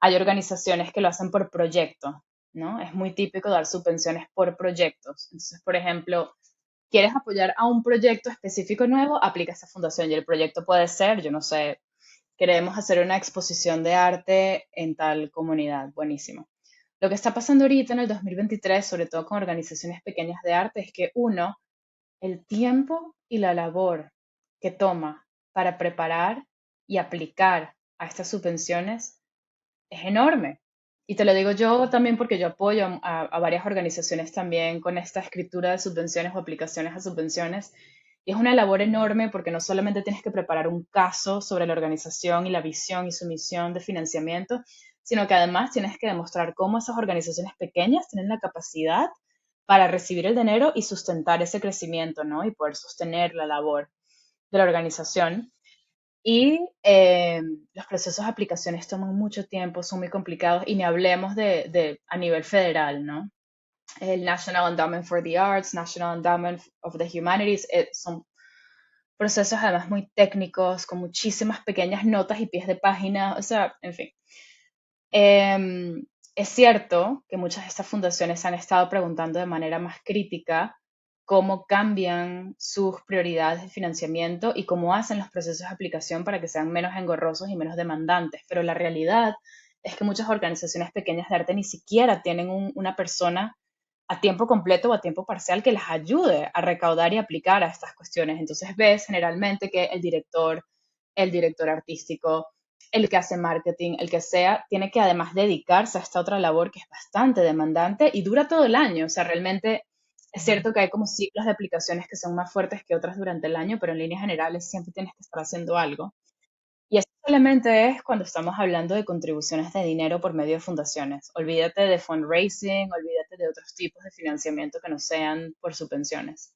hay organizaciones que lo hacen por proyecto, ¿no? Es muy típico dar subvenciones por proyectos. Entonces, por ejemplo, quieres apoyar a un proyecto específico nuevo, aplica esta fundación y el proyecto puede ser, yo no sé, queremos hacer una exposición de arte en tal comunidad, buenísimo. Lo que está pasando ahorita en el 2023, sobre todo con organizaciones pequeñas de arte, es que uno, el tiempo y la labor que toma para preparar y aplicar a estas subvenciones es enorme. Y te lo digo yo también porque yo apoyo a varias organizaciones también con esta escritura de subvenciones o aplicaciones a subvenciones. Y es una labor enorme porque no solamente tienes que preparar un caso sobre la organización y la visión y su misión de financiamiento, sino que además tienes que demostrar cómo esas organizaciones pequeñas tienen la capacidad para recibir el dinero y sustentar ese crecimiento, ¿no? Y poder sostener la labor de la organización. Y los procesos de aplicaciones toman mucho tiempo, son muy complicados y ni hablemos de a nivel federal, ¿no? El National Endowment for the Arts, National Endowment of the Humanities, son procesos además muy técnicos, con muchísimas pequeñas notas y pies de página, o sea, en fin. Em, es cierto que muchas de estas fundaciones han estado preguntando de manera más crítica cómo cambian sus prioridades de financiamiento y cómo hacen los procesos de aplicación para que sean menos engorrosos y menos demandantes. Pero la realidad es que muchas organizaciones pequeñas de arte ni siquiera tienen una persona a tiempo completo o a tiempo parcial que las ayude a recaudar y aplicar a estas cuestiones. Entonces ves generalmente que el director artístico, el que hace marketing, el que sea, tiene que además dedicarse a esta otra labor que es bastante demandante y dura todo el año. O sea, realmente es cierto que hay como ciclos de aplicaciones que son más fuertes que otras durante el año, pero en líneas generales siempre tienes que estar haciendo algo. Y eso solamente es cuando estamos hablando de contribuciones de dinero por medio de fundaciones. Olvídate de fundraising, olvídate de otros tipos de financiamiento que no sean por subvenciones.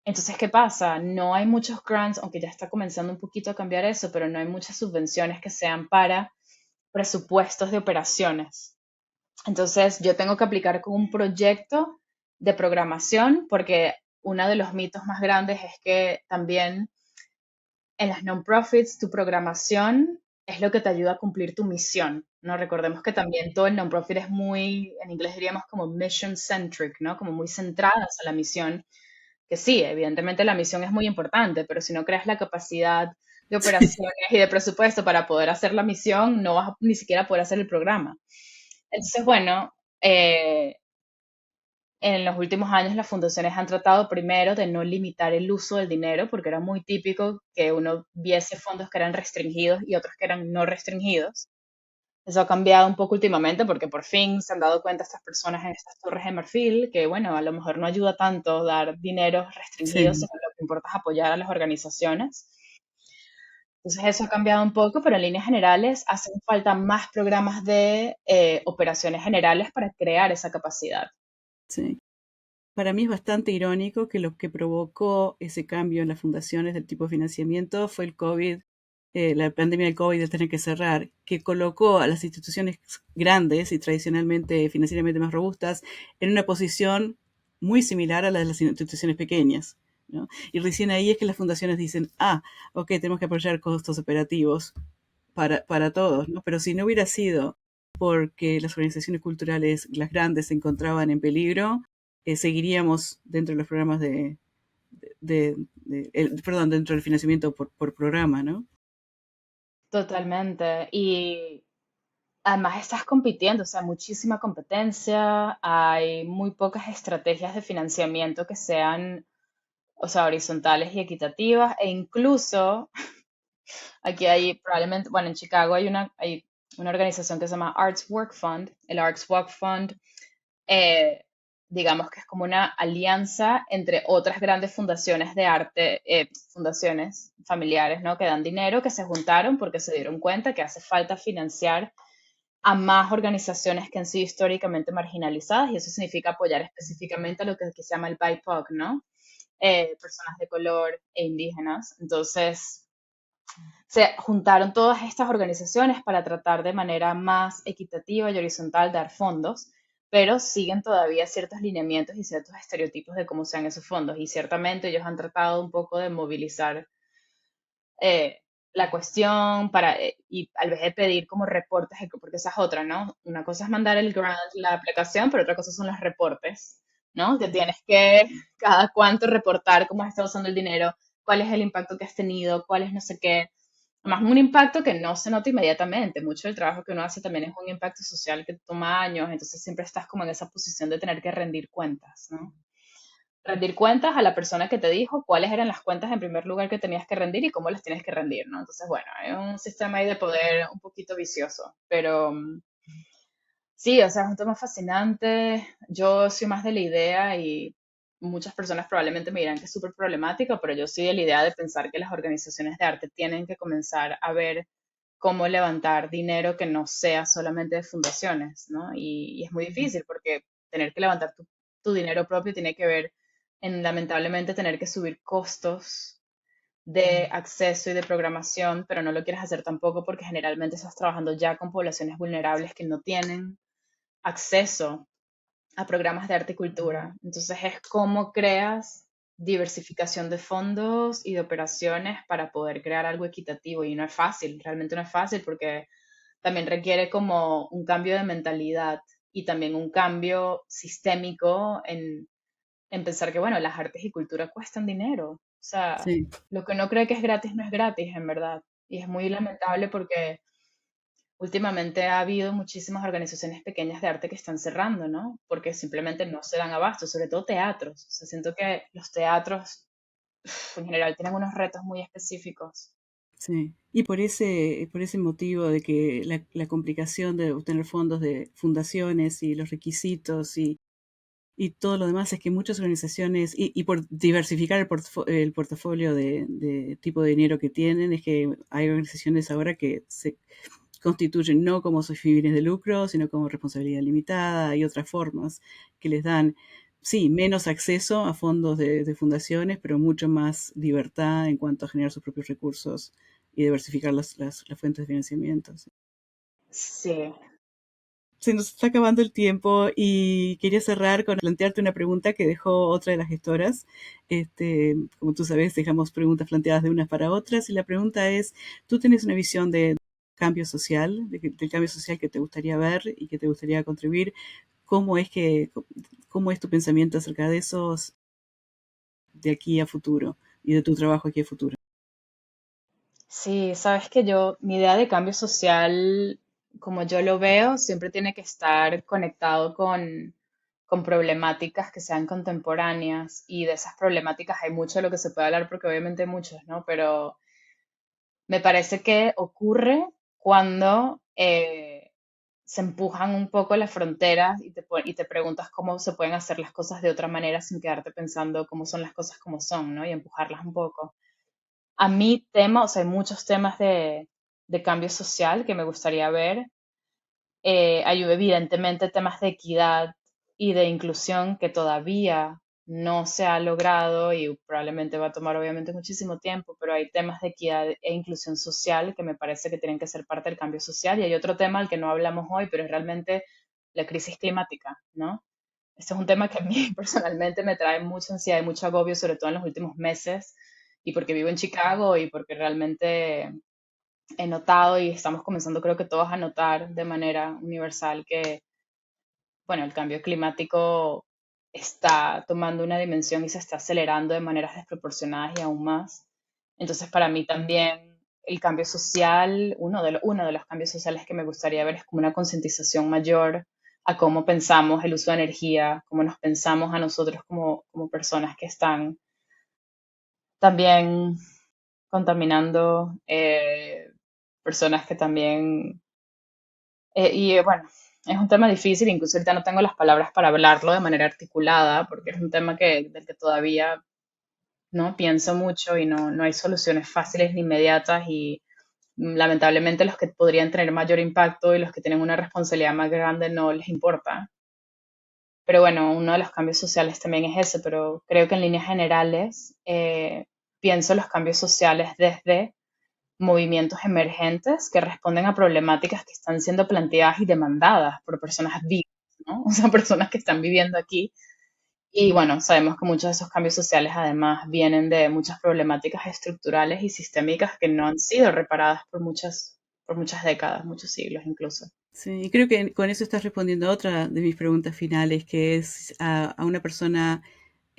Entonces, ¿qué pasa? No hay muchos grants, aunque ya está comenzando un poquito a cambiar eso, pero no hay muchas subvenciones que sean para presupuestos de operaciones. Entonces, yo tengo que aplicar con un proyecto de programación porque uno de los mitos más grandes es que también en las non-profits tu programación es lo que te ayuda a cumplir tu misión, ¿no? Recordemos que también todo el non-profit es muy, en inglés diríamos como mission centric, ¿no? Como muy centradas a la misión, que sí, evidentemente la misión es muy importante, pero si no creas la capacidad de operaciones y de presupuesto para poder hacer la misión, no vas a ni siquiera poder hacer el programa. Entonces, bueno, en los últimos años las fundaciones han tratado primero de no limitar el uso del dinero, porque era muy típico que uno viese fondos que eran restringidos y otros que eran no restringidos. Eso ha cambiado un poco últimamente porque por fin se han dado cuenta estas personas en estas torres de marfil que, bueno, a lo mejor no ayuda tanto dar dinero restringido, Sí, sino lo que importa es apoyar a las organizaciones. Entonces eso ha cambiado un poco, pero en líneas generales hacen falta más programas de operaciones generales para crear esa capacidad. sí. Para mí es bastante irónico que lo que provocó ese cambio en las fundaciones del tipo de financiamiento fue el COVID, la pandemia del COVID de tener que cerrar, que colocó a las instituciones grandes y tradicionalmente financieramente más robustas en una posición muy similar a la de las instituciones pequeñas, ¿no? Y recién ahí es que las fundaciones dicen, ah, ok, tenemos que apoyar costos operativos para todos, ¿no? Pero si no hubiera sido porque las organizaciones culturales, las grandes, se encontraban en peligro, seguiríamos dentro de los programas perdón, dentro del financiamiento por programa, ¿no? Totalmente. Y además estás compitiendo, o sea, muchísima competencia, hay muy pocas estrategias de financiamiento que sean, o sea, horizontales y equitativas, e incluso aquí hay probablemente, bueno, en Chicago hay una organización que se llama Arts Work Fund. El Arts Work Fund, eh, digamos que es como una alianza entre otras grandes fundaciones de arte, fundaciones familiares, ¿no? Que dan dinero, que se juntaron porque se dieron cuenta que hace falta financiar a más organizaciones que han sido históricamente marginalizadas y eso significa apoyar específicamente a lo que aquí se llama el BIPOC, ¿no? Personas de color e indígenas. Entonces, se juntaron todas estas organizaciones para tratar de manera más equitativa y horizontal dar fondos, pero siguen todavía ciertos lineamientos y ciertos estereotipos de cómo sean esos fondos. Y ciertamente ellos han tratado un poco de movilizar eh, la cuestión y al vez de pedir como reportes, porque esa es otra, ¿no? Una cosa es mandar el grant, la aplicación, pero otra cosa son los reportes, ¿no? Que tienes que cada cuánto reportar cómo has estado usando el dinero, cuál es el impacto que has tenido, cuál es no sé qué. Además, un impacto que no se nota inmediatamente. Mucho del trabajo que uno hace también es un impacto social que toma años, entonces siempre estás como en esa posición de tener que rendir cuentas, ¿no? Rendir cuentas a la persona que te dijo cuáles eran las cuentas en primer lugar que tenías que rendir y cómo las tienes que rendir, ¿no? Entonces, bueno, hay un sistema ahí de poder un poquito vicioso, pero sí, o sea, es un tema fascinante. Yo soy más de la idea y muchas personas probablemente me dirán que es súper problemático, pero yo soy de la idea de pensar que las organizaciones de arte tienen que comenzar a ver cómo levantar dinero que no sea solamente de fundaciones, ¿no? Y es muy difícil porque tener que levantar tu dinero propio tiene que ver en lamentablemente tener que subir costos de acceso y de programación, pero no lo quieres hacer tampoco porque generalmente estás trabajando ya con poblaciones vulnerables que no tienen acceso a programas de arte y cultura. Entonces es cómo creas diversificación de fondos y de operaciones para poder crear algo equitativo. Y no es fácil, realmente no es fácil porque también requiere como un cambio de mentalidad y también un cambio sistémico en pensar que, bueno, las artes y cultura cuestan dinero. O sea, Sí, lo que uno cree que es gratis no es gratis, en verdad. Y es muy lamentable porque últimamente ha habido muchísimas organizaciones pequeñas de arte que están cerrando, ¿no? Porque simplemente no se dan abasto, sobre todo teatros. O sea, siento que los teatros en general tienen unos retos muy específicos. sí. Y por ese motivo de que la complicación de obtener fondos de fundaciones y los requisitos y todo lo demás es que muchas organizaciones, y por diversificar el portafolio de tipo de dinero que tienen, es que hay organizaciones ahora que se constituyen no como fines de lucro, sino como responsabilidad limitada y otras formas que les dan, sí, menos acceso a fondos de fundaciones, pero mucho más libertad en cuanto a generar sus propios recursos y diversificar las fuentes de financiamiento. Sí. Sí, Se nos está acabando el tiempo y quería cerrar con plantearte una pregunta que dejó otra de las gestoras. Como tú sabes, dejamos preguntas planteadas de unas para otras y la pregunta es, ¿tú tienes una visión de cambio social, del cambio social que te gustaría ver y que te gustaría contribuir? ¿Cómo es cómo es tu pensamiento acerca de esos de aquí a futuro y de tu trabajo aquí a futuro? sí, sabes que yo, mi idea de cambio social, como yo lo veo, siempre tiene que estar conectado con problemáticas que sean contemporáneas y de esas problemáticas hay mucho de lo que se puede hablar porque obviamente hay muchos, ¿no? Pero me parece que ocurre cuando se empujan un poco las fronteras y te preguntas cómo se pueden hacer las cosas de otra manera sin quedarte pensando cómo son las cosas como son, ¿no? Y empujarlas un poco. A mí o sea, hay muchos temas de cambio social que me gustaría ver. Hay evidentemente temas de equidad y de inclusión que todavía no se ha logrado y probablemente va a tomar obviamente muchísimo tiempo, pero hay temas de equidad e inclusión social que me parece que tienen que ser parte del cambio social. Y hay otro tema al que no hablamos hoy, pero es realmente la crisis climática, ¿no? Este es un tema que a mí personalmente me trae mucha ansiedad y mucho agobio, sobre todo en los últimos meses, y porque vivo en Chicago y porque realmente he notado y estamos comenzando creo que todos a notar de manera universal que, bueno, el cambio climático está tomando una dimensión y se está acelerando de maneras desproporcionadas y aún más. Entonces, para mí también el cambio social, uno de los cambios sociales que me gustaría ver es como una concientización mayor a cómo pensamos el uso de energía, cómo nos pensamos a nosotros como personas que están también contaminando, personas que también bueno, es un tema difícil, incluso ahorita no tengo las palabras para hablarlo de manera articulada, porque es un tema del que todavía no pienso mucho y no hay soluciones fáciles ni inmediatas y lamentablemente los que podrían tener mayor impacto y los que tienen una responsabilidad más grande no les importa. Pero bueno, uno de los cambios sociales también es ese, pero creo que en líneas generales pienso los cambios sociales desde movimientos emergentes que responden a problemáticas que están siendo planteadas y demandadas por personas vivas, ¿no? O sea, personas que están viviendo aquí. Y bueno, sabemos que muchos de esos cambios sociales además vienen de muchas problemáticas estructurales y sistémicas que no han sido reparadas por muchas décadas, muchos siglos incluso. Sí, y creo que con eso estás respondiendo a otra de mis preguntas finales, que es a una persona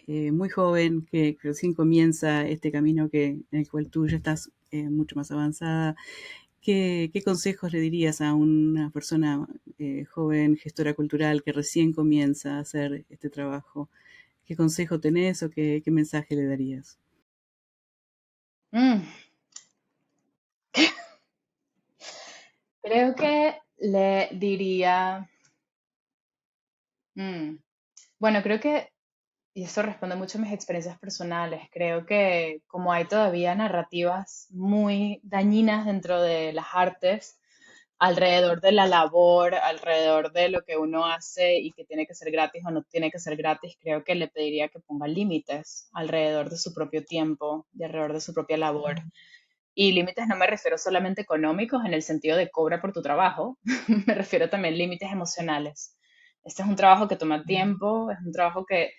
muy joven que recién comienza este camino en el cual tú ya estás mucho más avanzada. ¿Qué consejos le dirías a una persona joven, gestora cultural, que recién comienza a hacer este trabajo? ¿Qué consejo tenés o qué mensaje le darías? Mm, creo que le diría, mm, bueno, creo que, y esto responde mucho a mis experiencias personales, creo que como hay todavía narrativas muy dañinas dentro de las artes, alrededor de la labor, alrededor de lo que uno hace y que tiene que ser gratis o no tiene que ser gratis, creo que le pediría que ponga límites alrededor de su propio tiempo y alrededor de su propia labor. Y límites no me refiero solamente económicos en el sentido de cobra por tu trabajo, me refiero también límites emocionales. Este es un trabajo que toma tiempo, es un trabajo que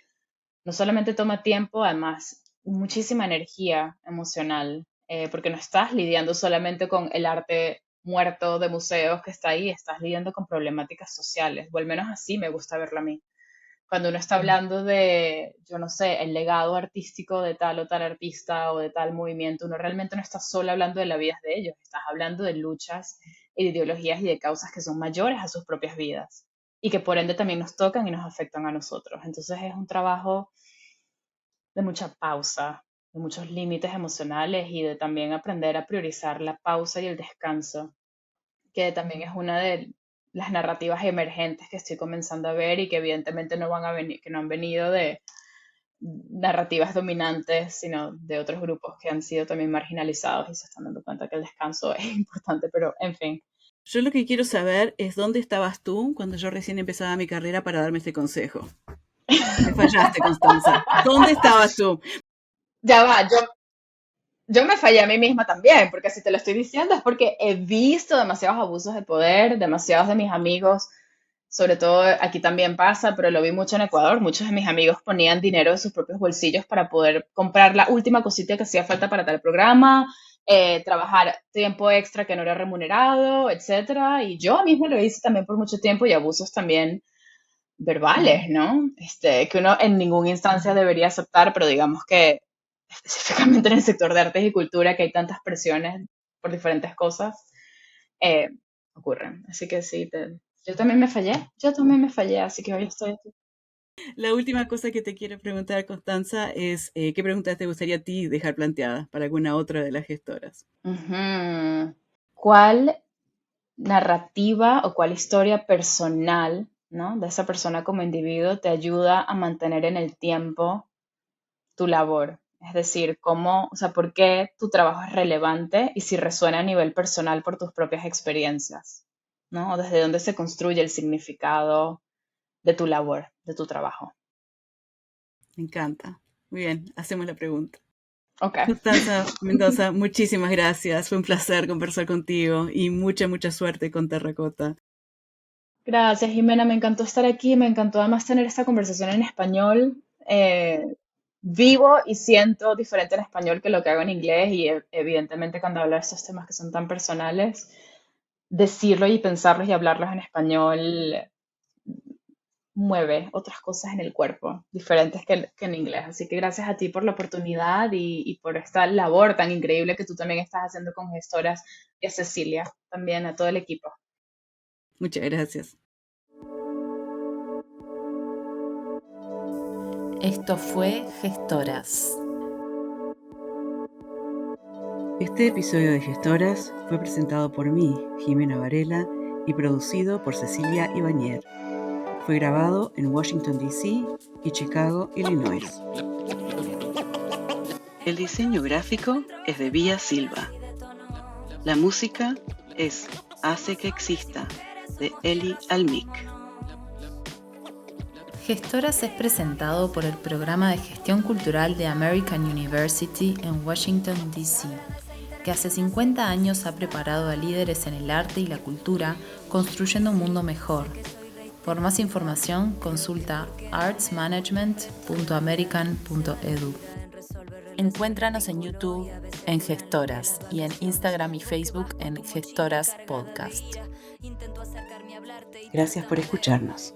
no solamente toma tiempo, además muchísima energía emocional, porque no estás lidiando solamente con el arte muerto de museos que está ahí, estás lidiando con problemáticas sociales, o al menos así me gusta verlo a mí. Cuando uno está hablando de, yo no sé, el legado artístico de tal o tal artista o de tal movimiento, uno realmente no está solo hablando de la vida de ellos, estás hablando de luchas y de ideologías y de causas que son mayores a sus propias vidas y que por ende también nos tocan y nos afectan a nosotros. Entonces es un trabajo de mucha pausa, de muchos límites emocionales y de también aprender a priorizar la pausa y el descanso, que también es una de las narrativas emergentes que estoy comenzando a ver y que evidentemente no van a venir, que no han venido de narrativas dominantes, sino de otros grupos que han sido también marginalizados y se están dando cuenta que el descanso es importante, pero en fin. Yo lo que quiero saber es dónde estabas tú cuando yo recién empezaba mi carrera para darme este consejo. Me fallaste, Constanza. ¿Dónde estabas tú? Ya va, yo me fallé a mí misma también, porque si te lo estoy diciendo es porque he visto demasiados abusos de poder, demasiados de mis amigos, sobre todo aquí también pasa, pero lo vi mucho en Ecuador, muchos de mis amigos ponían dinero de sus propios bolsillos para poder comprar la última cosita que hacía falta para tal programa, trabajar tiempo extra que no era remunerado, etcétera, y yo misma lo hice también por mucho tiempo y abusos también verbales, ¿no? Que uno en ninguna instancia debería aceptar, pero digamos que específicamente en el sector de artes y cultura, que hay tantas presiones por diferentes cosas, eh, ocurren. Así que sí, yo también me fallé, así que hoy estoy aquí. La última cosa que te quiero preguntar, Constanza, es ¿qué preguntas te gustaría a ti dejar planteadas para alguna otra de las gestoras? Ujú. ¿Cuál narrativa o cuál historia personal, ¿no? De esa persona como individuo te ayuda a mantener en el tiempo tu labor? Es decir, cómo, o sea, por qué tu trabajo es relevante y si resuena a nivel personal por tus propias experiencias, ¿no? O desde dónde se construye el significado de tu labor, de tu trabajo. Me encanta. Muy bien, hacemos la pregunta. Ok. Constanza Mendoza, muchísimas gracias. Fue un placer conversar contigo y mucha suerte con Terracota. Gracias, Jimena. Me encantó estar aquí. Me encantó además tener esta conversación en español. Vivo y siento diferente en español que lo que hago en inglés y evidentemente cuando hablo de estos temas que son tan personales, decirlo y pensarlos y hablarlos en español mueve otras cosas en el cuerpo, diferentes que en inglés. Así que gracias a ti por la oportunidad y por esta labor tan increíble que tú también estás haciendo con gestoras y a Cecilia, también a todo el equipo. Muchas gracias. Esto fue Gestoras. Este episodio de Gestoras fue presentado por mí, Jimena Varela, y producido por Cecilia Ibáñez. Fue grabado en Washington, D.C. y Chicago, Illinois. El diseño gráfico es de Vía Silva. La música es Hace que exista, de Eli Almic. Gestoras es presentado por el Programa de Gestión Cultural de American University en Washington, D.C., que hace 50 años ha preparado a líderes en el arte y la cultura construyendo un mundo mejor. Por más información, consulta artsmanagement.american.edu. Encuéntranos en YouTube en Gestoras y en Instagram y Facebook en Gestoras Podcast. Gracias por escucharnos.